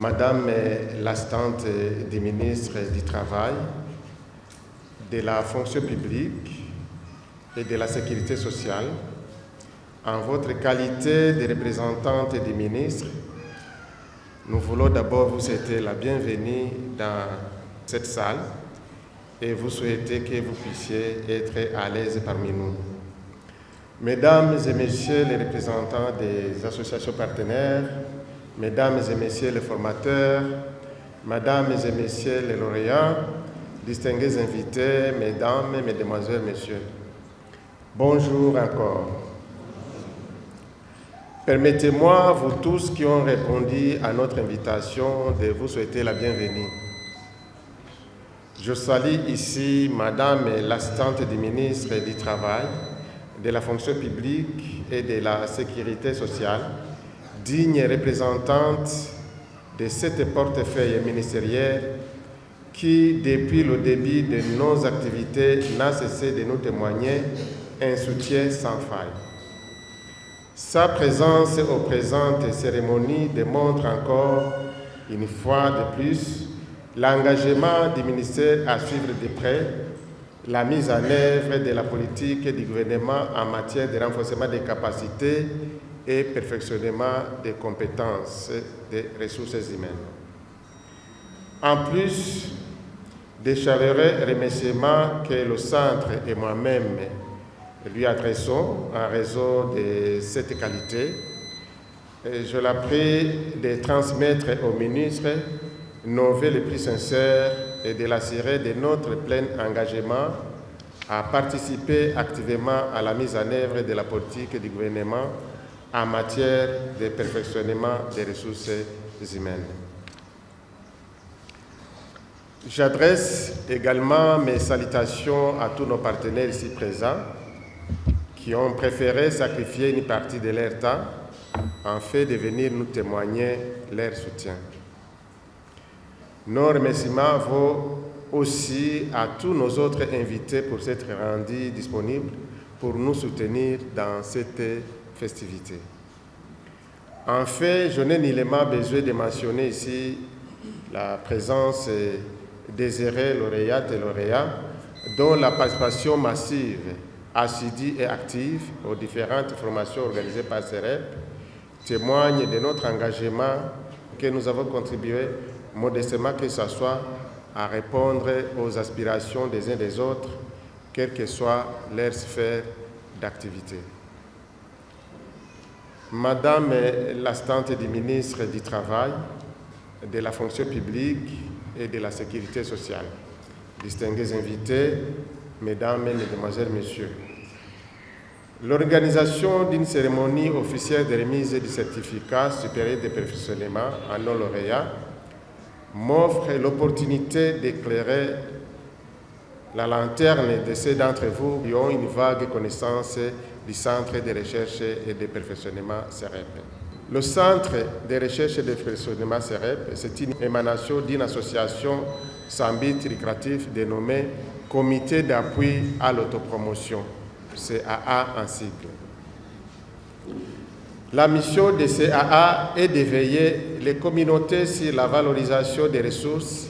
Madame l'assistante du ministre du Travail, de la fonction publique et de la sécurité sociale, en votre qualité de représentante du ministre, nous voulons d'abord vous souhaiter la bienvenue dans cette salle et vous souhaiter que vous puissiez être à l'aise parmi nous. Mesdames et messieurs les représentants des associations partenaires, mesdames et messieurs les formateurs, mesdames et messieurs les lauréats, distingués invités, mesdames, mesdemoiselles, messieurs, bonjour encore. Permettez-moi, vous tous qui ont répondu à notre invitation, de vous souhaiter la bienvenue. Je salue ici Madame l'assistante du ministre du Travail, de la fonction publique et de la sécurité sociale, digne représentante de cette portefeuille ministérielle qui, depuis le début de nos activités, n'a cessé de nous témoigner un soutien sans faille. Sa présence aux présentes cérémonies démontre encore, une fois de plus, l'engagement du ministère à suivre de près la mise en œuvre de la politique du gouvernement en matière de renforcement des capacités et perfectionnement des compétences des ressources humaines. En plus des chaleureux remerciements que le Centre et moi-même lui adressons en raison de cette qualité, je la prie de transmettre au ministre nos vœux les plus sincères et de l'assurer de notre plein engagement à participer activement à la mise en œuvre de la politique du gouvernement en matière de perfectionnement des ressources humaines. J'adresse également mes salutations à tous nos partenaires ici présents qui ont préféré sacrifier une partie de leur temps en fait de venir nous témoigner leur soutien. Nos remerciements vont aussi à tous nos autres invités pour s'être rendus disponibles pour nous soutenir dans cette festivité. En fait, je n'ai nullement besoin de mentionner ici la présence des lauréates et lauréats dont la participation massive, assidue et active aux différentes formations organisées par CEREP témoigne de notre engagement que nous avons contribué modestement que ce soit à répondre aux aspirations des uns des autres, quelle que soit leur sphère d'activité. Madame l'assistante du ministre du Travail, de la fonction publique et de la sécurité sociale, distingués invités, mesdames, mesdemoiselles, messieurs, l'organisation d'une cérémonie officielle de remise du certificat supérieur de perfectionnement en nos lauréats m'offre l'opportunité d'éclairer la lanterne de ceux d'entre vous qui ont une vague connaissance du Centre de recherche et de perfectionnement CEREP. Le Centre de recherche et de perfectionnement CEREP, c'est une émanation d'une association sans but lucratif dénommée Comité d'appui à l'autopromotion, CAA en sigle. La mission de CAA est d'éveiller les communautés sur la valorisation des ressources,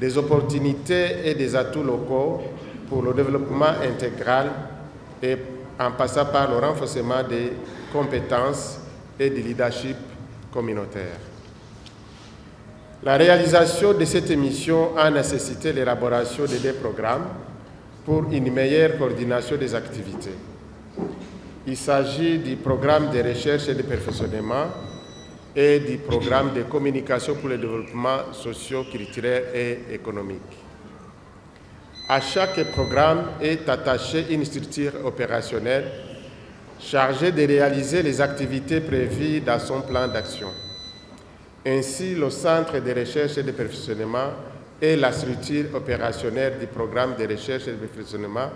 des opportunités et des atouts locaux pour le développement intégral et en passant par le renforcement des compétences et du leadership communautaire. La réalisation de cette mission a nécessité l'élaboration de des programmes pour une meilleure coordination des activités. Il s'agit du programme de recherche et de perfectionnement et du programme de communication pour le développement socio-culturel et économique. À chaque programme est attachée une structure opérationnelle chargée de réaliser les activités prévues dans son plan d'action. Ainsi, le Centre de recherche et de perfectionnement est la structure opérationnelle du programme de recherche et de perfectionnement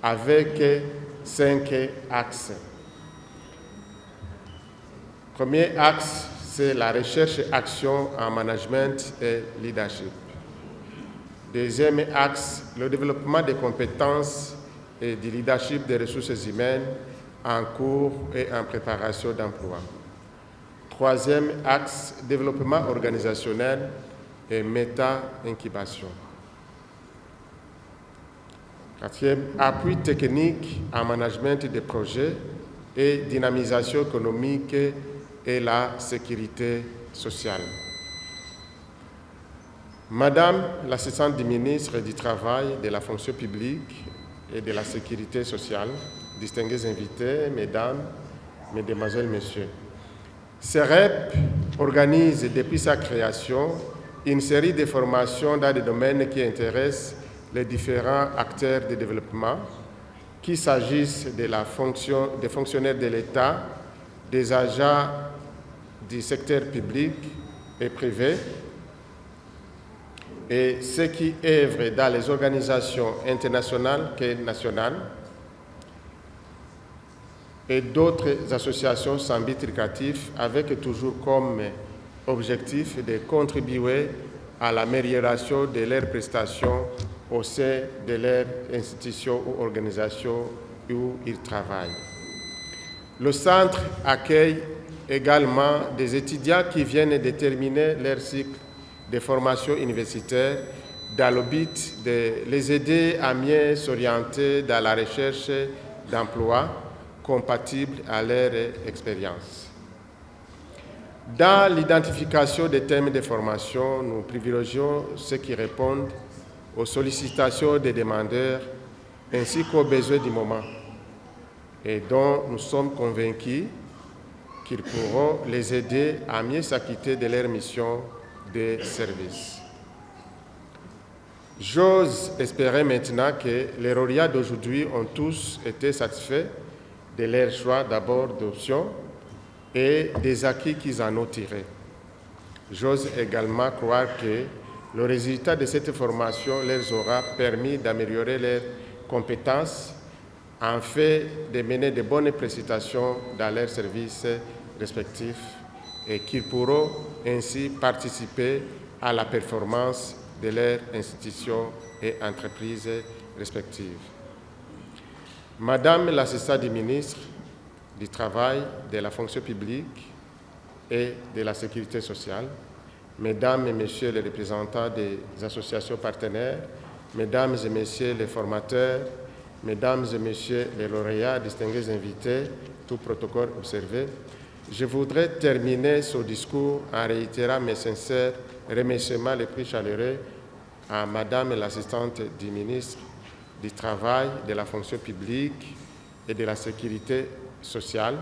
avec 5 axes. Premier axe, c'est la recherche et action en management et leadership. Deuxième axe, le développement des compétences et du leadership des ressources humaines en cours et en préparation d'emploi. Troisième axe, développement organisationnel et méta-incubation. Quatrième, appui technique en management des projets et dynamisation économique et la sécurité sociale. Madame l'assistante du ministre du Travail, de la fonction publique et de la sécurité sociale, distingués invités, mesdames, mesdemoiselles, messieurs. CEREP organise depuis sa création une série de formations dans des domaines qui intéressent les différents acteurs de développement, qu'il s'agisse des fonctionnaires de l'État, des agents du secteur public et privé, et ceux qui œuvrent dans les organisations internationales et nationales, et d'autres associations sans but lucratif, avec toujours comme objectif de contribuer à l'amélioration de leurs prestations au sein de leur institution ou organisation où ils travaillent. Le centre accueille également des étudiants qui viennent de terminer leur cycle de formation universitaire dans le but de les aider à mieux s'orienter dans la recherche d'emplois compatibles à leur expérience. Dans l'identification des thèmes de formation, nous privilégions ceux qui répondent aux sollicitations des demandeurs ainsi qu'aux besoins du moment et dont nous sommes convaincus qu'ils pourront les aider à mieux s'acquitter de leur mission de service. J'ose espérer maintenant que les lauréats d'aujourd'hui ont tous été satisfaits de leur choix d'abord d'option et des acquis qu'ils en ont tirés. J'ose également croire que le résultat de cette formation leur aura permis d'améliorer leurs compétences en fait de mener de bonnes prestations dans leurs services respectifs et qu'ils pourront ainsi participer à la performance de leurs institutions et entreprises respectives. Madame l'assistante du ministre du Travail, de la fonction publique et de la sécurité sociale, Mesdames et Messieurs les représentants des associations partenaires, Mesdames et Messieurs les formateurs, Mesdames et Messieurs les lauréats, distingués invités, tout protocole observé, je voudrais terminer ce discours en réitérant mes sincères remerciements les plus chaleureux à Madame l'assistante du ministre du Travail, de la fonction publique et de la sécurité sociale,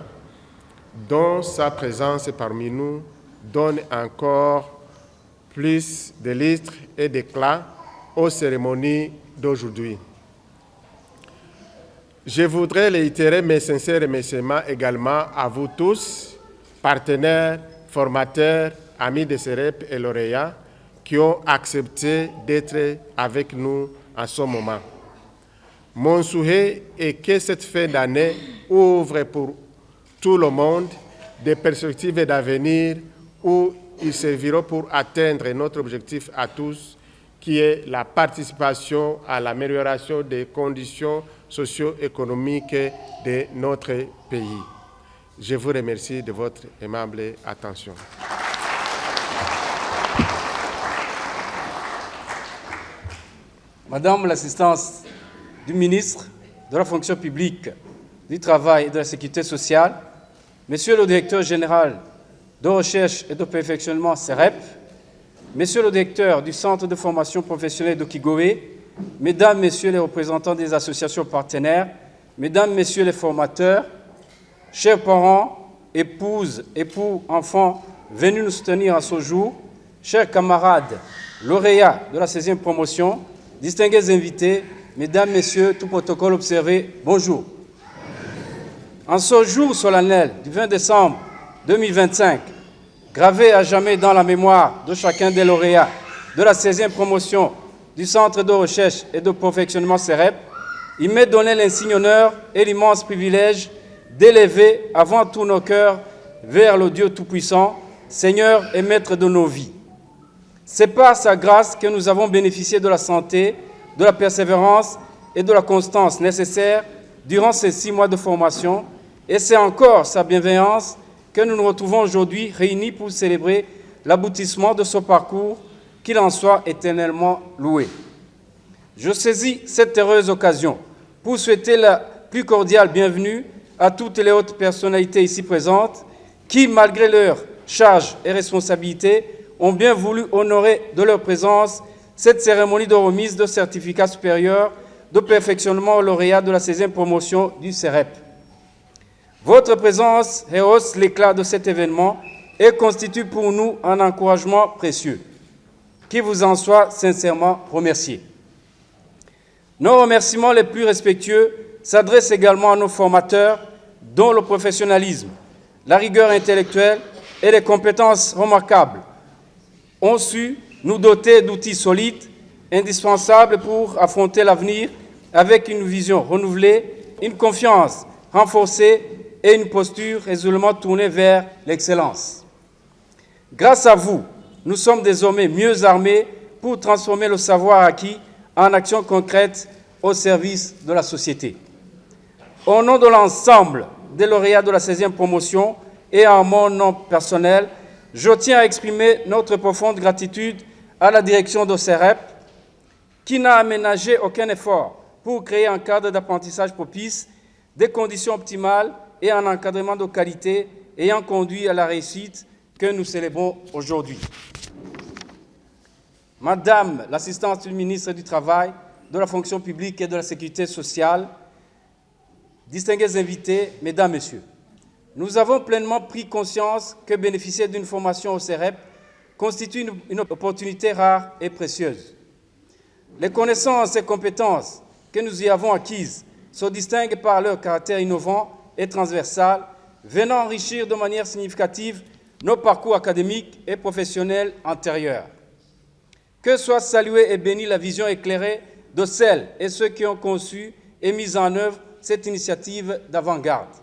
dont sa présence parmi nous donne encore plus de lustre et d'éclat aux cérémonies d'aujourd'hui. Je voudrais réitérer mes sincères remerciements également à vous tous, partenaires, formateurs, amis de CEREP et lauréats, qui ont accepté d'être avec nous en ce moment. Mon souhait est que cette fin d'année ouvre pour tout le monde des perspectives d'avenir où ils serviront pour atteindre notre objectif à tous, qui est la participation à l'amélioration des conditions socio-économiques de notre pays. Je vous remercie de votre aimable attention. Madame l'assistante du ministre de la fonction publique, du travail et de la sécurité sociale, Monsieur le directeur général de recherche et de perfectionnement CEREP, Monsieur le directeur du centre de formation professionnelle de Kigoé, Mesdames, Messieurs les représentants des associations partenaires, Mesdames, Messieurs les formateurs, chers parents, épouses, époux, enfants venus nous soutenir à ce jour, chers camarades, lauréats de la 16e promotion, distingués invités, Mesdames, Messieurs, tout protocole observé, bonjour. En ce jour solennel du 20 décembre 2025, gravé à jamais dans la mémoire de chacun des lauréats de la 16e promotion du Centre de recherche et de perfectionnement CEREP, il m'est donné l'insigne honneur et l'immense privilège d'élever avant tous nos cœurs vers le Dieu Tout-Puissant, Seigneur et Maître de nos vies. C'est par sa grâce que nous avons bénéficié de la santé, de la persévérance et de la constance nécessaires durant ces 6 mois de formation, et c'est encore sa bienveillance que nous nous retrouvons aujourd'hui réunis pour célébrer l'aboutissement de ce parcours, qu'il en soit éternellement loué. Je saisis cette heureuse occasion pour souhaiter la plus cordiale bienvenue à toutes les hautes personnalités ici présentes qui, malgré leurs charges et responsabilités, ont bien voulu honorer de leur présence cette cérémonie de remise de certificats supérieurs de perfectionnement au lauréat de la 16e promotion du CEREP. Votre présence rehausse l'éclat de cet événement et constitue pour nous un encouragement précieux. Qui vous en soit sincèrement remercié. Nos remerciements les plus respectueux s'adressent également à nos formateurs dont le professionnalisme, la rigueur intellectuelle et les compétences remarquables ont su nous doter d'outils solides, indispensables pour affronter l'avenir avec une vision renouvelée, une confiance renforcée et une posture résolument tournée vers l'excellence. Grâce à vous, nous sommes désormais mieux armés pour transformer le savoir acquis en actions concrètes au service de la société. Au nom de l'ensemble des lauréats de la 16e promotion et en mon nom personnel, je tiens à exprimer notre profonde gratitude à la direction de CEREP, qui n'a aménagé aucun effort pour créer un cadre d'apprentissage propice, des conditions optimales et un encadrement de qualité ayant conduit à la réussite que nous célébrons aujourd'hui. Madame l'assistante du ministre du Travail, de la fonction publique et de la sécurité sociale, distingués invités, mesdames, messieurs, nous avons pleinement pris conscience que bénéficier d'une formation au CEREP constitue une opportunité rare et précieuse. Les connaissances et compétences que nous y avons acquises se distinguent par leur caractère innovant et transversal, venant enrichir de manière significative nos parcours académiques et professionnels antérieurs. Que soit saluée et bénie la vision éclairée de celles et ceux qui ont conçu et mis en œuvre cette initiative d'avant-garde.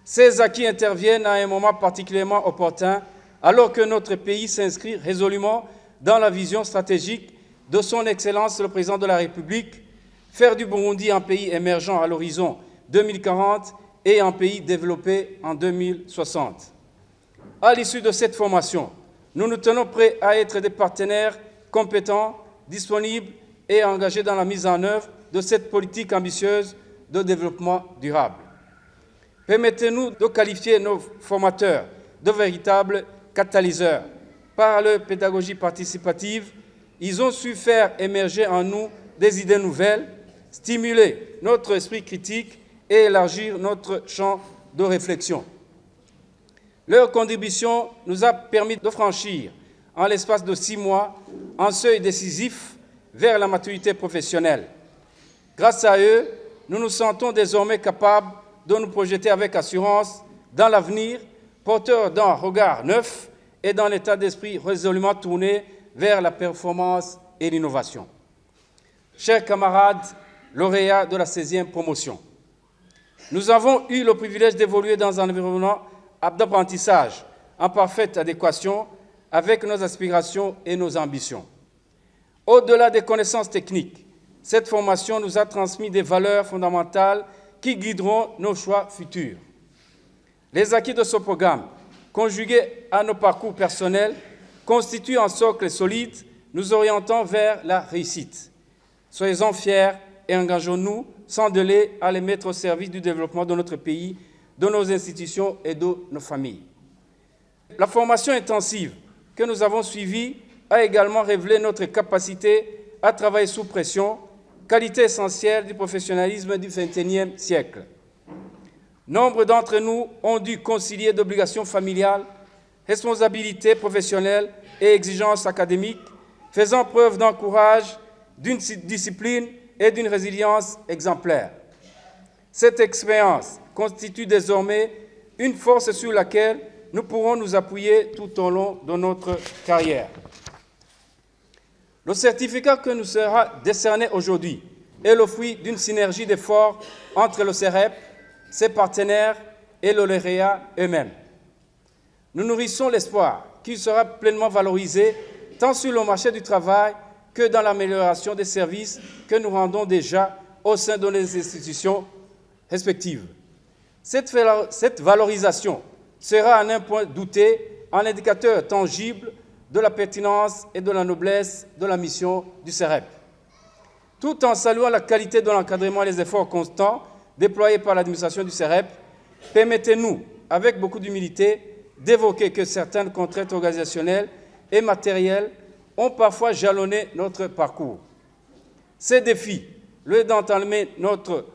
Ces acquis interviennent à un moment particulièrement opportun, alors que notre pays s'inscrit résolument dans la vision stratégique de son Excellence le Président de la République, faire du Burundi un pays émergent à l'horizon 2040 et un pays développé en 2060. À l'issue de cette formation, nous nous tenons prêts à être des partenaires compétents, disponibles et engagés dans la mise en œuvre de cette politique ambitieuse de développement durable. Permettez-nous de qualifier nos formateurs de véritables catalyseurs. Par leur pédagogie participative, ils ont su faire émerger en nous des idées nouvelles, stimuler notre esprit critique et élargir notre champ de réflexion. Leur contribution nous a permis de franchir, en l'espace de 6 mois, un seuil décisif vers la maturité professionnelle. Grâce à eux, nous nous sentons désormais capables de nous projeter avec assurance dans l'avenir, porteurs d'un regard neuf et d'un état d'esprit résolument tourné vers la performance et l'innovation. Chers camarades lauréats de la 16e promotion, nous avons eu le privilège d'évoluer dans un environnement d'apprentissage en parfaite adéquation avec nos aspirations et nos ambitions. Au-delà des connaissances techniques, cette formation nous a transmis des valeurs fondamentales qui guideront nos choix futurs. Les acquis de ce programme, conjugués à nos parcours personnels, constituent un socle solide nous orientant vers la réussite. Soyez-en fiers et engageons-nous sans délai à les mettre au service du développement de notre pays, de nos institutions et de nos familles. La formation intensive que nous avons suivie a également révélé notre capacité à travailler sous pression, qualité essentielle du professionnalisme du XXIe siècle. Nombre d'entre nous ont dû concilier d'obligations familiales, responsabilités professionnelles et exigences académiques, faisant preuve d'un courage, d'une discipline et d'une résilience exemplaires. Cette expérience constitue désormais une force sur laquelle nous pourrons nous appuyer tout au long de notre carrière. Le certificat que nous sera décerné aujourd'hui est le fruit d'une synergie d'efforts entre le CEREP, ses partenaires et le lauréat eux-mêmes. Nous nourrissons l'espoir qu'il sera pleinement valorisé tant sur le marché du travail que dans l'amélioration des services que nous rendons déjà au sein de nos institutions respectives. Cette valorisation sera à n'un point douté un indicateur tangible de la pertinence et de la noblesse de la mission du CEREP. Tout en saluant la qualité de l'encadrement et les efforts constants déployés par l'administration du CEREP, permettez-nous, avec beaucoup d'humilité, d'évoquer que certaines contraintes organisationnelles et matérielles ont parfois jalonné notre parcours. Ces défis, au lieu d'entamer notre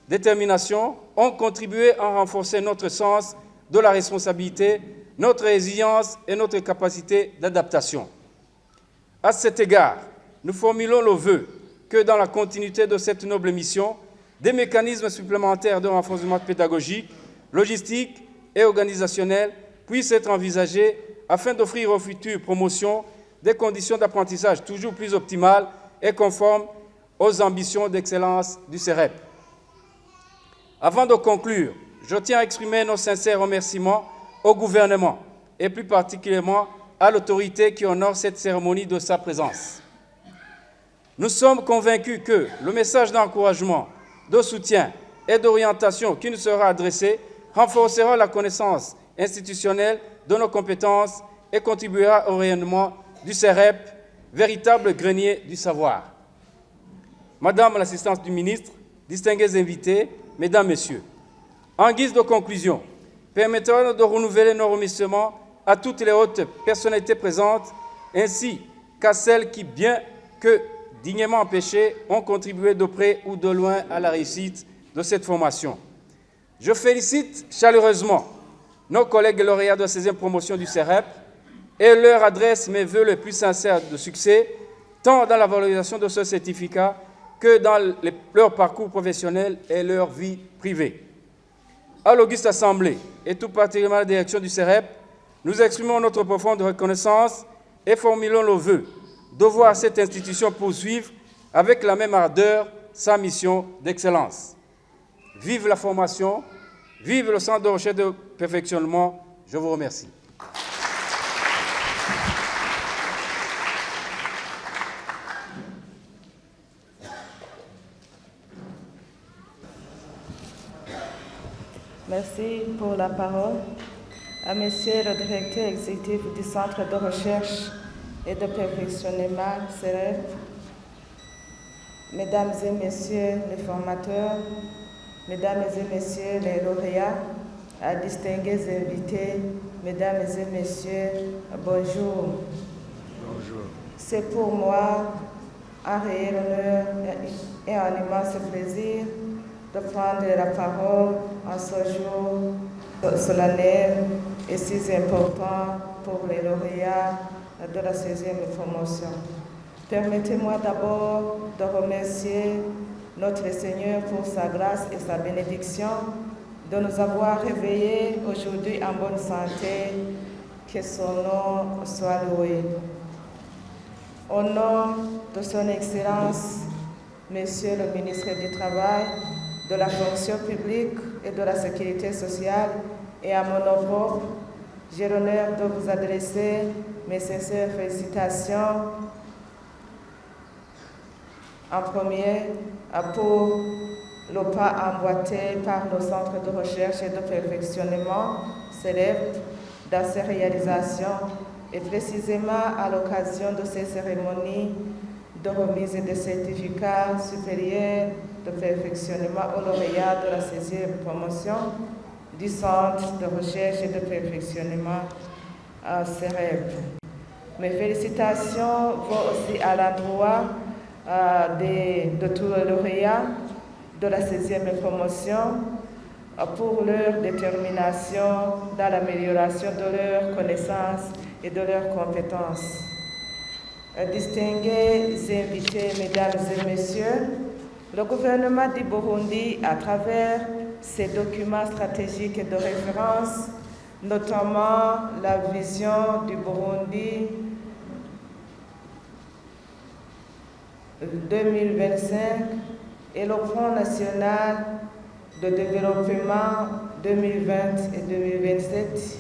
détermination, ont contribué à renforcer notre sens de la responsabilité, notre résilience et notre capacité d'adaptation. À cet égard, nous formulons le vœu que dans la continuité de cette noble mission, des mécanismes supplémentaires de renforcement pédagogique, logistique et organisationnel puissent être envisagés afin d'offrir aux futures promotions des conditions d'apprentissage toujours plus optimales et conformes aux ambitions d'excellence du CEREP. Avant de conclure, je tiens à exprimer nos sincères remerciements au gouvernement et plus particulièrement à l'autorité qui honore cette cérémonie de sa présence. Nous sommes convaincus que le message d'encouragement, de soutien et d'orientation qui nous sera adressé renforcera la connaissance institutionnelle de nos compétences et contribuera au rayonnement du CEREP, véritable grenier du savoir. Madame l'assistante du ministre, distingués invités, Mesdames, Messieurs, en guise de conclusion, permettez-nous de renouveler nos remerciements à toutes les hautes personnalités présentes, ainsi qu'à celles qui, bien que dignement empêchées, ont contribué de près ou de loin à la réussite de cette formation. Je félicite chaleureusement nos collègues lauréats de la 16e promotion du CEREP et leur adresse mes vœux les plus sincères de succès, tant dans la valorisation de ce certificat que dans leur parcours professionnel et leur vie privée. À l'auguste Assemblée, et tout particulièrement à la direction du CEREP, nous exprimons notre profonde reconnaissance et formulons le vœu de voir cette institution poursuivre avec la même ardeur sa mission d'excellence. Vive la formation, vive le Centre de recherche et de perfectionnement. Je vous remercie. Merci pour la parole à Monsieur le directeur exécutif du Centre de recherche et de perfectionnement CEREP, Mesdames et Messieurs les formateurs, Mesdames et Messieurs les lauréats, à distingués invités, Mesdames et Messieurs, bonjour. Bonjour. C'est pour moi un réel honneur et un immense plaisir de prendre la parole en ce jour solennel et si important pour les lauréats de la 16e promotion. Permettez-moi d'abord de remercier notre Seigneur pour sa grâce et sa bénédiction, de nous avoir réveillés aujourd'hui en bonne santé, que son nom soit loué. Au nom de son Excellence, Monsieur le ministre du Travail, de la fonction publique et de la sécurité sociale et à mon nom propre, j'ai l'honneur de vous adresser mes sincères félicitations en premier pour le pas emboîté par le Centre de recherche et de perfectionnement CEREP dans ses réalisations et précisément à l'occasion de ces cérémonies de remise des certificats supérieurs de perfectionnement aux lauréats de la 16e promotion du Centre de recherche et de perfectionnement à CEREP. Mes félicitations vont aussi à l'endroit de tous les lauréats de la 16e promotion pour leur détermination dans l'amélioration de leurs connaissances et de leurs compétences. Distingués invités, Mesdames et Messieurs, le gouvernement du Burundi, à travers ses documents stratégiques et de référence, notamment la vision du Burundi 2025 et le Plan national de développement 2020 et 2027,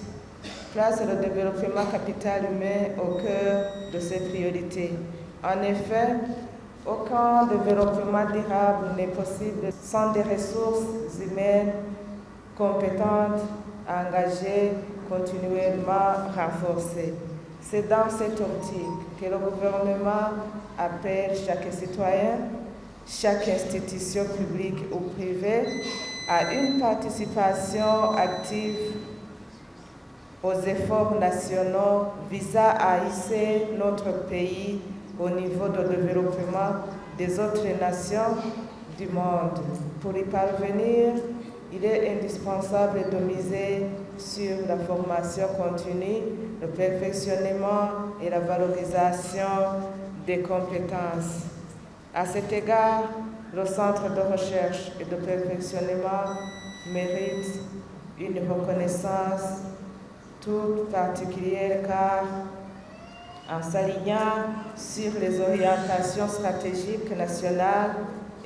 place le développement capital humain au cœur de ces priorités. En effet, aucun développement durable n'est possible sans des ressources humaines compétentes, engagées continuellement renforcée. C'est dans cette optique que le gouvernement appelle chaque citoyen, chaque institution publique ou privée à une participation active aux efforts nationaux visant à hisser notre pays au niveau de développement des autres nations du monde. Pour y parvenir, il est indispensable de miser sur la formation continue, le perfectionnement et la valorisation des compétences. À cet égard, le Centre de recherche et de perfectionnement mérite une reconnaissance toute particulière car, en s'alignant sur les orientations stratégiques nationales,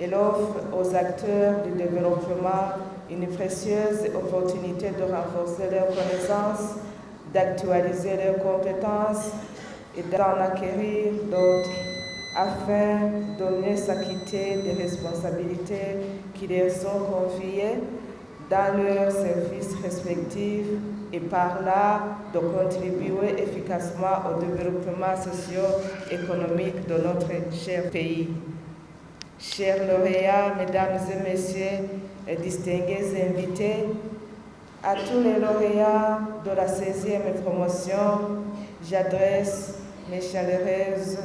elle offre aux acteurs du développement une précieuse opportunité de renforcer leurs connaissances, d'actualiser leurs compétences et d'en acquérir d'autres afin de mieux s'acquitter des responsabilités qui leur sont confiées dans leurs services respectifs et par là de contribuer efficacement au développement socio-économique de notre cher pays. Chers lauréats, mesdames et messieurs, et distingués invités, à tous les lauréats de la 16e promotion, j'adresse mes chaleureuses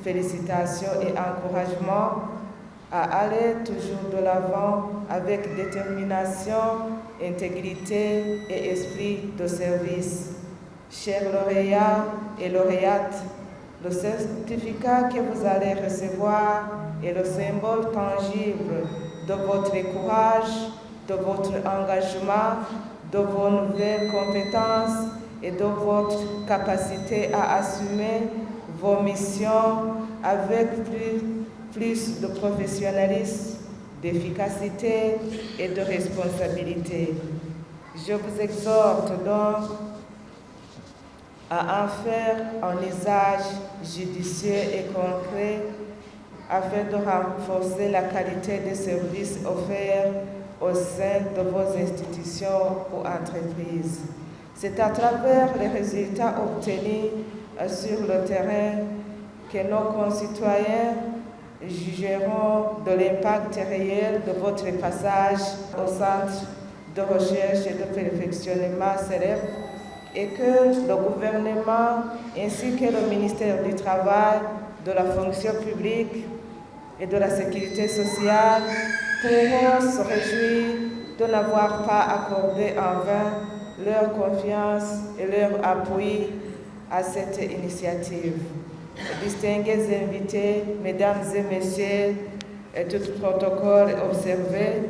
félicitations et encouragements à aller toujours de l'avant avec détermination, intégrité et esprit de service. Chers lauréats et lauréates, le certificat que vous allez recevoir est le symbole tangible de votre courage, de votre engagement, de vos nouvelles compétences et de votre capacité à assumer vos missions avec plus de professionnalisme, d'efficacité et de responsabilité. Je vous exhorte donc à en faire un usage judicieux et concret afin de renforcer la qualité des services offerts au sein de vos institutions ou entreprises. C'est à travers les résultats obtenus sur le terrain que nos concitoyens jugeront de l'impact réel de votre passage au Centre de recherche et de perfectionnement CEREP et que le gouvernement ainsi que le ministère du Travail, de la fonction publique et de la sécurité sociale pourront se réjouir de n'avoir pas accordé en vain leur confiance et leur appui à cette initiative. Distingués invités, mesdames et messieurs, et tout protocole observé,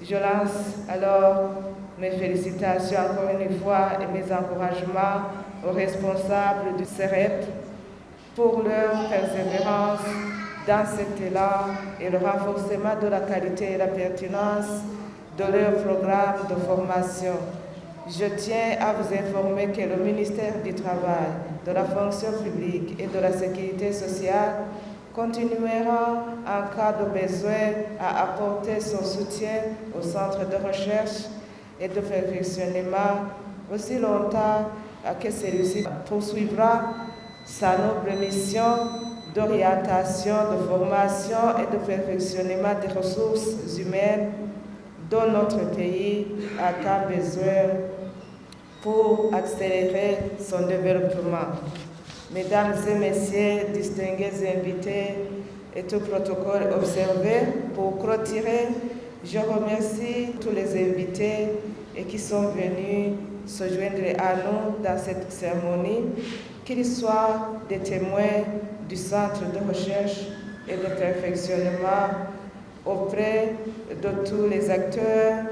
je lance alors mes félicitations encore une fois et mes encouragements aux responsables du CEREP pour leur persévérance dans cet élan et le renforcement de la qualité et la pertinence de leur programme de formation. Je tiens à vous informer que le ministère du Travail, de la fonction publique et de la sécurité sociale continuera en cas de besoin à apporter son soutien au centre de recherche et de perfectionnement aussi longtemps que celui-ci poursuivra sa noble mission d'orientation, de formation et de perfectionnement des ressources humaines dont notre pays a tant besoin pour accélérer son développement. Mesdames et messieurs, distingués invités et tout protocole observé, pour clôturer, je remercie tous les invités et qui sont venus se joindre à nous dans cette cérémonie, qu'ils soient des témoins du Centre de recherche et de perfectionnement auprès de tous les acteurs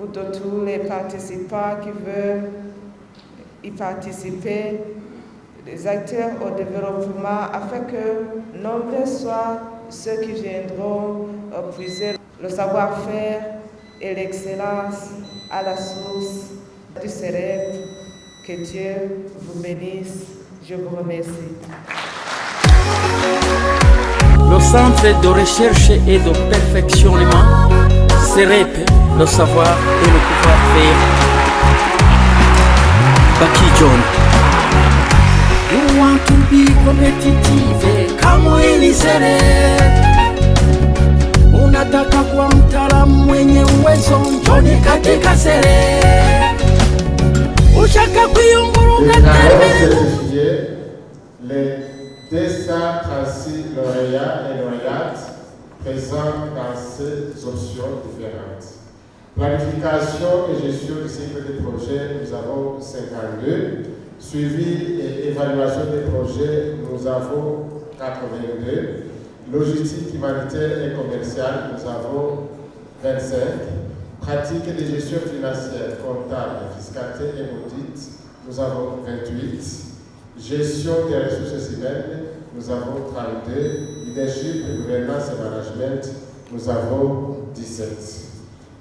ou de tous les participants qui veulent y participer, les acteurs au développement, afin que nombreux soient ceux qui viendront puiser le savoir-faire et l'excellence à la source du CEREP. Que Dieu vous bénisse. Je vous remercie. Le Centre de recherche et de perfectionnement CEREP, le savoir et le pouvoir faire. Baki John. You want to be competitive, kama ilisere. Unataka kuwa mtaalamu mwenye uwezo, njoni katika sere. Ushaka kuyunguruka tembele. Les 236 lauréats et lauréates présents dans ces options différentes. Planification et gestion du cycle des projets, nous avons 52. Suivi et évaluation des projets, nous avons 82. Logistique humanitaire et commerciale, nous avons 25. Pratique de gestion financière, comptable, fiscalité et audit, nous avons 28. Gestion des ressources humaines, nous avons 32. Leadership, gouvernance et management, nous avons 17.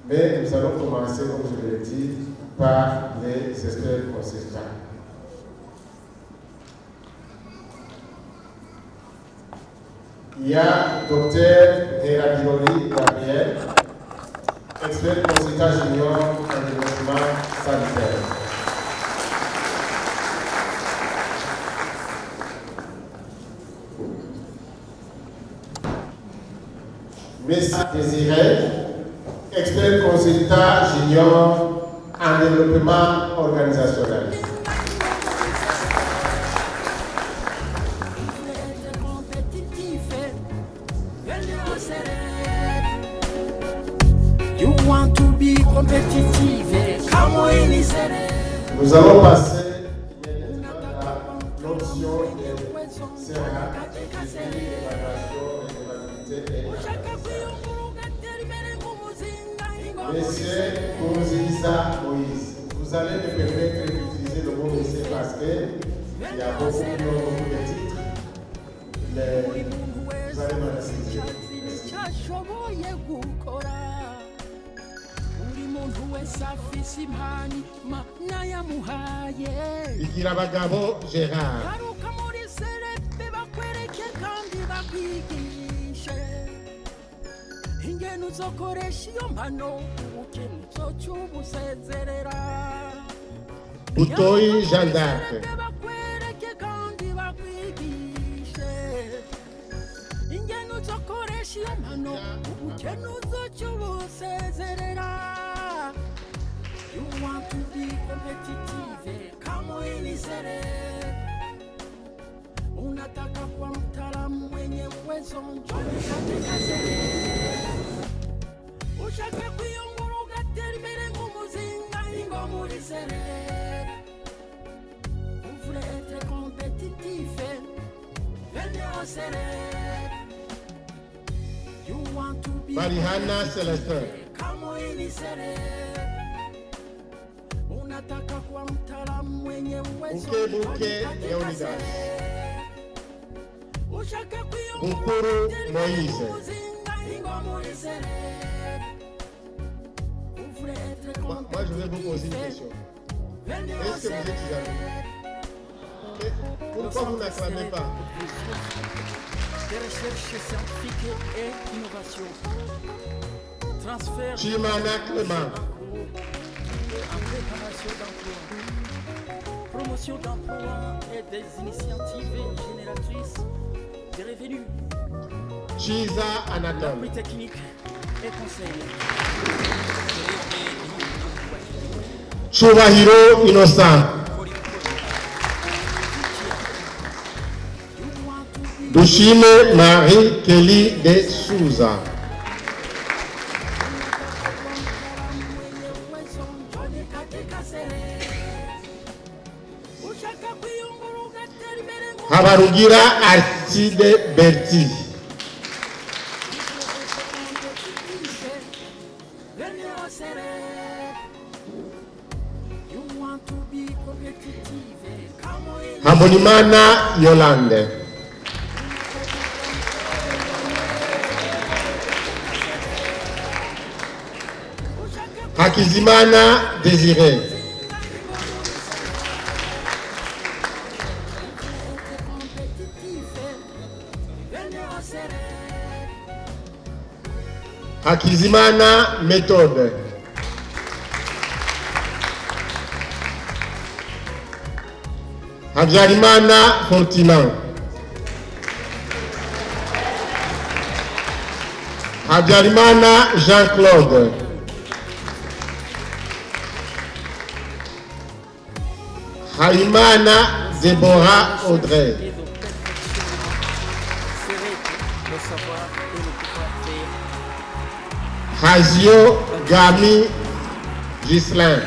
Mais nous allons commencer, comme je l'ai dit, par les experts consultants. Il y a Dr Herabiroli Gabriel, expert consultant junior en développement sanitaire. Messieurs Désiré, expert consultant junior en développement organisationnel. You want to be competitive, kama ilisere. Nous allons passer immédiatement à l'option de CERA, l'évaluation et l'évaluabilité et Monsieur Kourouziza Moïse, vous allez me permettre d'utiliser le mot monsieur parce qu'il y a beaucoup de titres. Mais vous allez m'assister. Ikirabagabo Gérard. Ingenu zokoresha iyo mpano ukenzo cy'ubusezerera Butoyi Jean d'Arc. bakwereke kandi bakwigishe ingenu zokoresha iyo mpano ukenzo cy'ubusezerera. You want to be competitive, kama ilisere. Unataka kuwa mtaalamu mwenye uwezo, njoni katika sere. Ushaka kuyunguruka tembele nk'umuzinga ingo muri sere. Vous voulez être compétitif, venez au sere. You want to be Marihana Célestin. kama ilisere. Unataka kuwa mtaalamu mwenye uwezo, Buke Leonidas. Bukuru Moïse. Moi, je vais vous poser une question. Est-ce que vous êtes jamais? Pourquoi vous n'acclamez pas? Des recherches scientifiques et innovation. Transfert Chimana Clément. en préparation d'emploi. Promotion d'emploi et des initiatives génératrices de revenus. Chiza Anatole. Appui technique et conseil. Chubahiro Innocent. Dushime Marie Kelly de Souza. Habarugira Artide Berti. Habonimana Yolande. Hakizimana Désiré. Hakizimana Méthode. Habyarimana Fortuna. Habyarimana Jean-Claude. Haïmana Déborah Audrey. Hazio Gami Ghislain.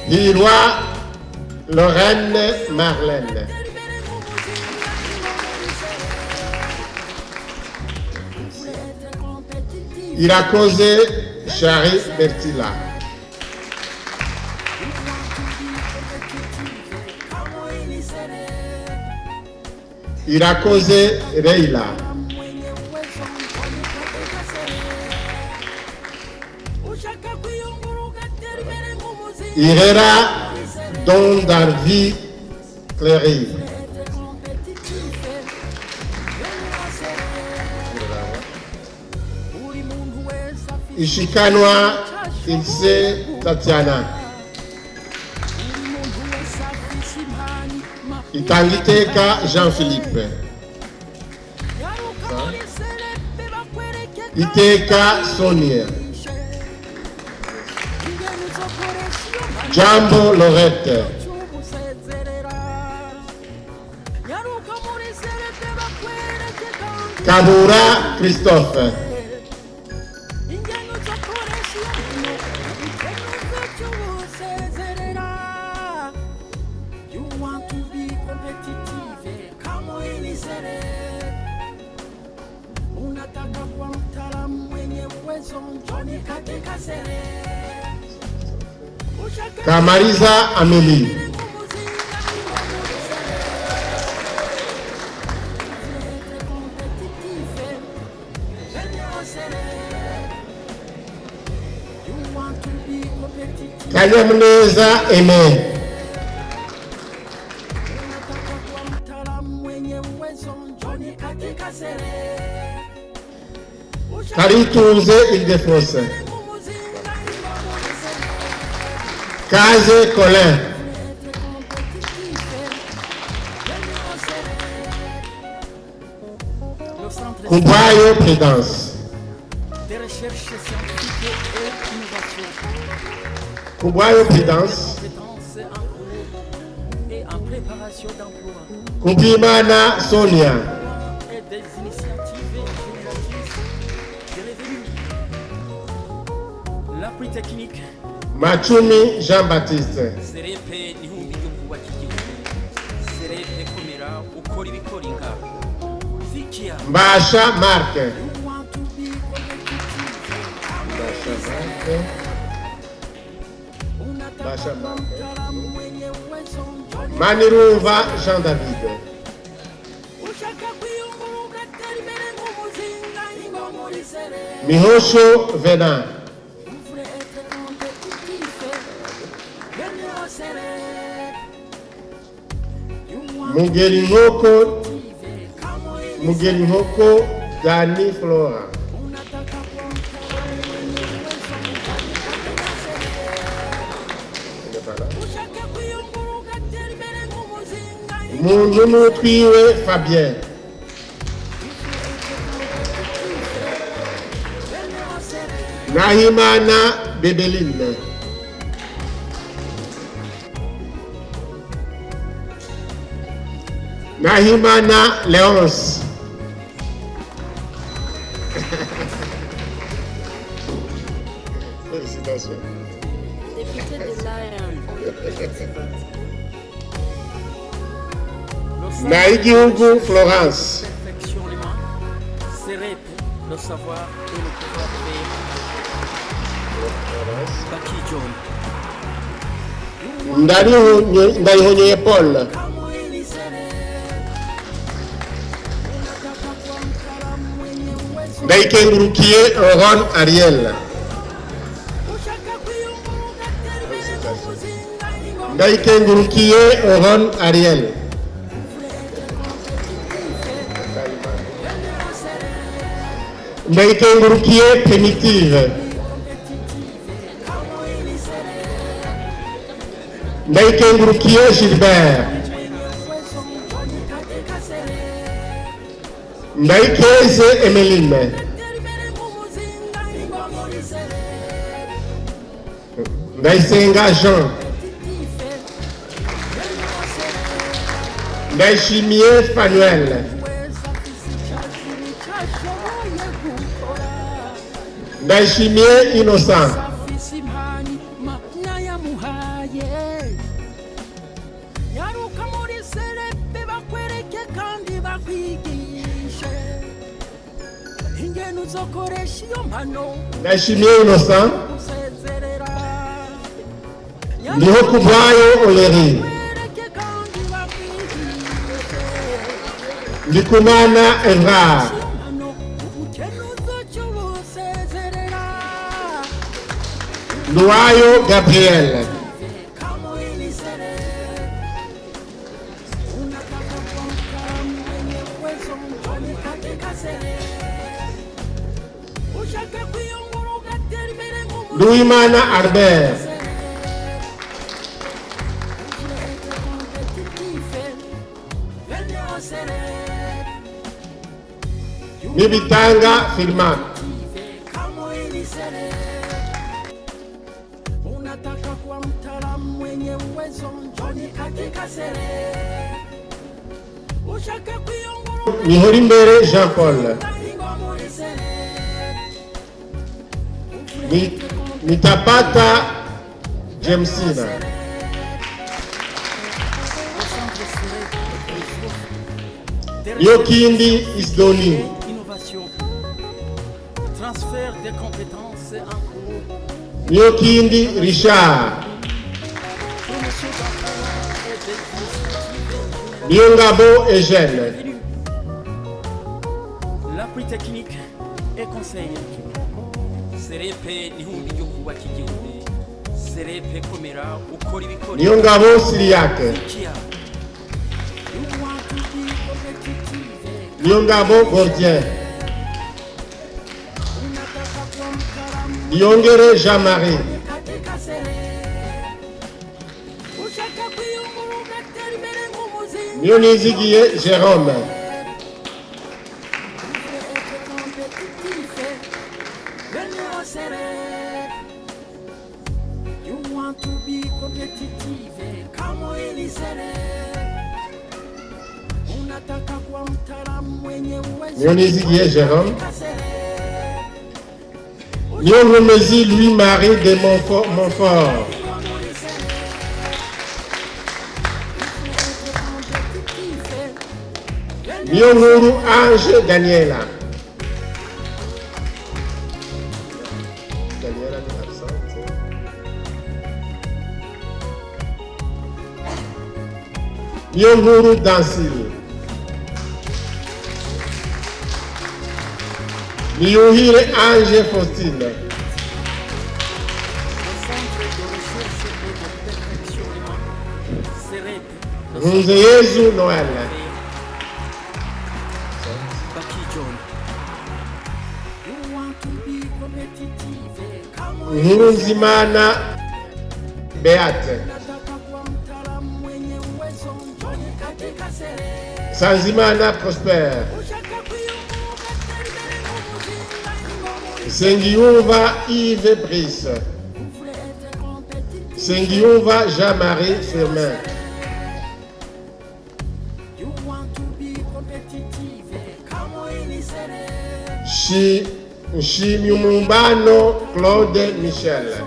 Hirwa Lorraine Marlène. Irakoze Shari Bertila. Irakoze Reila. Irera Don Darvi Cléry. Ishikanwa Ilse Tatiana. Itangiteka Jean-Philippe. Iteka Sonia. Jambo Lorette. Kabura Christophe. Kamariza Amélie. Kanyamuneza Aimé. Karitunze Ile-de-France. Kaze Colin. Kubayo Prudence. Kubayo Prudence. Kubimana Sonia. Machumi Jean-Baptiste. Mbasha Marc. Maniruva Jean-David. Mihosho Venin. Mugeri Nkoko Dani Flora. Mununu Twiwe Fabien. Nahimana Bebeline. Nahimana Léonce. Félicitations. Député de l'ARN. Naïgihugu Florence. C'est le savoir et le pouvoir faire. Baki John. Ndayihonye Paul. Ndayikengurukiye Ron Ariel. Ndayikengurukiye Ron Ariel. Ndayikengurukiye Primitive, Ndayikengurukiye Gilbert, Ndayikeze Emeline, Ndayisenga Jean, Ndayishimiye Fanuel, Ndayishimiye Innocent, Ndayishimiye Innocent, Ndihokubwayo Oleri, Ndikumana Evrard, Nduwayo Gabriel, Nduwimana Albert, Nibitanga Firmat, Nihorimbere Jean Paul, Nitapata Jamesina, Yokindi Isdoni, transfert des compétences en cours, Yokindi Richard, Biongabo Eugène, l'appui technique et conseil. Serepe n'ihumbi ryo kubaka igihugu, Serepe komera ukora ibikora. Biongabo Siriac, Biongabo Gordien, Biongere Jean-Marie, Nionizigiye Jérôme, Nionizigiye Jérôme, Nionumezi Louis-Marie de Montfort, Nionguru Ange Daniela, Daniela est absente, Nionguru Dansil, Niuhire Ange Faustine, Nzeyezu Noël, Nkurunzimana Beate, Sanzimana Prosper, Sengiyumva Yves Brice, Sengiyumva Jean-Marie Firmin, Shimyumumbano Claude Michel,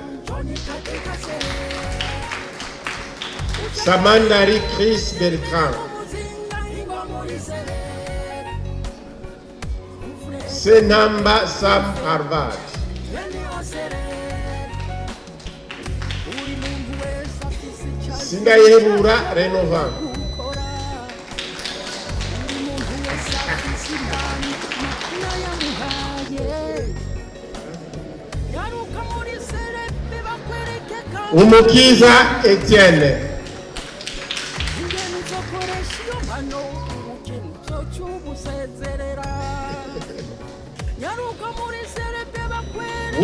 Samandari Chris Bertrand, Senamba Sam Harvard, Sindayebura Renovan, Umukiza Etienne,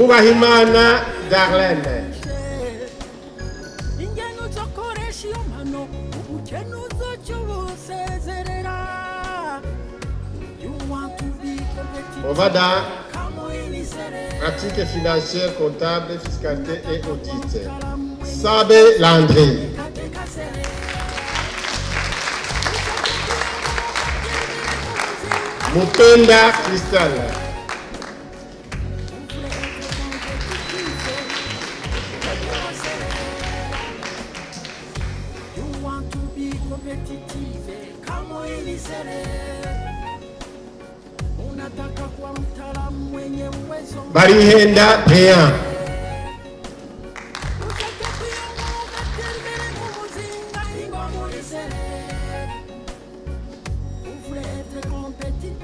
Nubahimana Darlene. Ovada, pratique financière, comptable, fiscalité et audit. Sabe Landry. Mupenda Crystal. Barihenda Brian.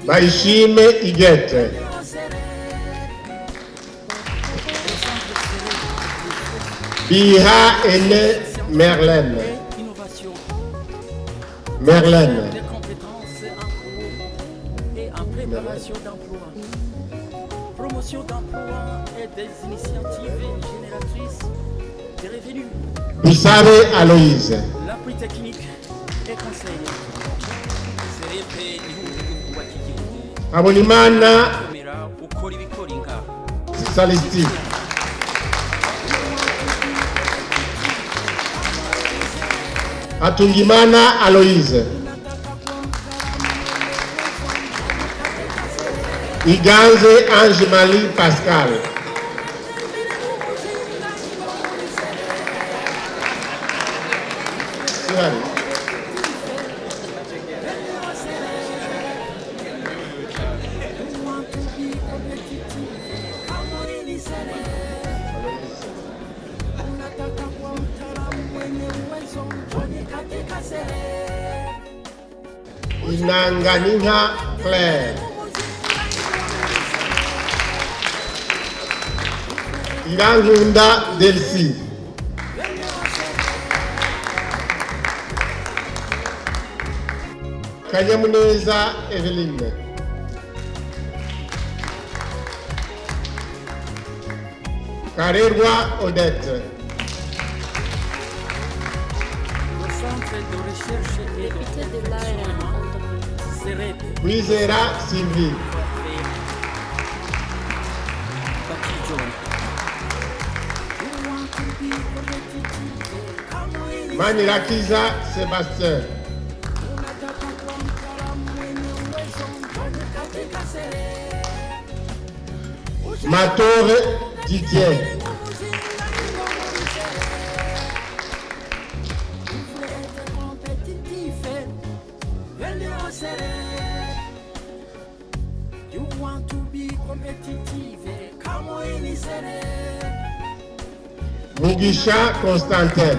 Baishime Igete. Biha Ene Merlène. Merlène. Des compétences et en préparation d'emploi. Promotion d'emploi et des initiatives génératrices de revenus. Bissare Aloïse. L'appui technique et conseil. Abonimana Salisti. Atungimana Aloïse. Iganze Ange-Marie Pascal. Inanganinha Claire. Irangunda Delcy. Kanyamuneza Eveline. Karerwa Odette. Le centre de recherche et Député de l'ARM. Wizera Sylvie. Manirakiza Sébastien. Matore Didier. Mugisha Constantin.